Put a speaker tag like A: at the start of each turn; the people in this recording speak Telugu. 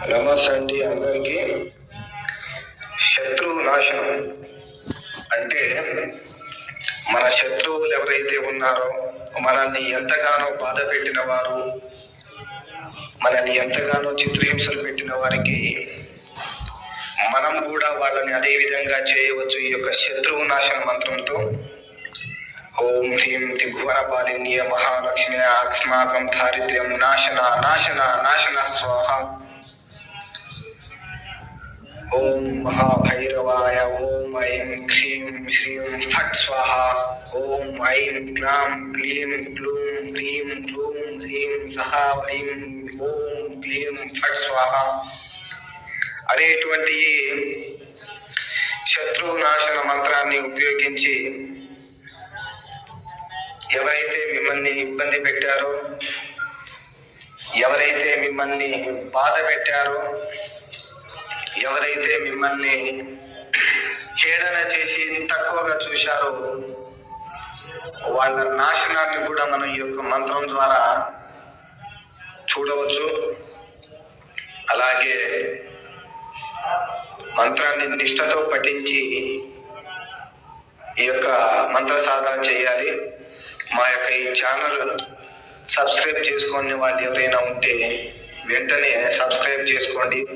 A: నమస్తే అండి అందరికీ. శత్రువు నాశనం అంటే మన శత్రువులు ఎవరైతే ఉన్నారో, మనల్ని ఎంతగానో బాధ పెట్టిన వారు, మనల్ని ఎంతగానో చిత్రహింసలు పెట్టిన వారికి మనం కూడా వాళ్ళని అదే విధంగా చేయవచ్చు ఈ యొక్క శత్రువు నాశన మంత్రంతో. ఓం హ్రీం త్రిభువనపాలిన్య మహాలక్ష్మి అస్మాకం దారిద్ర్యం నాశన నాశన నాశన స్వాహ. ఓం మహాభైరవాయ ఓం ఐం హ్రీం శ్రీం ఫట్ స్వాహ. ఓం ఐం క్లాం క్లీం క్లూం హ్రీం క్లూం హ్రీం సహ ఐం ఓం క్లీం ఫట్ స్వాహ అనేటువంటి శత్రువు నాశన మంత్రాన్ని ఉపయోగించి ఎవరైతే మిమ్మల్ని ఇబ్బంది పెట్టారో, ఎవరైతే మిమ్మల్ని బాధ పెట్టారో, ఎవరైతే మిమ్మల్ని హేళన చేసి తక్కువగా చూశారో, వాళ్ళ నాశనాన్ని కూడా మనం ఈ యొక్క మంత్రం ద్వారా చూడవచ్చు. అలాగే మంత్రాన్ని నిష్ఠతో పఠించి ఈ యొక్క మంత్ర సాధన చేయాలి. మా యొక్క ఈ ఛానల్ సబ్స్క్రైబ్ చేసుకునే వాళ్ళు ఎవరైనా ఉంటే వెంటనే సబ్స్క్రైబ్ చేసుకోండి.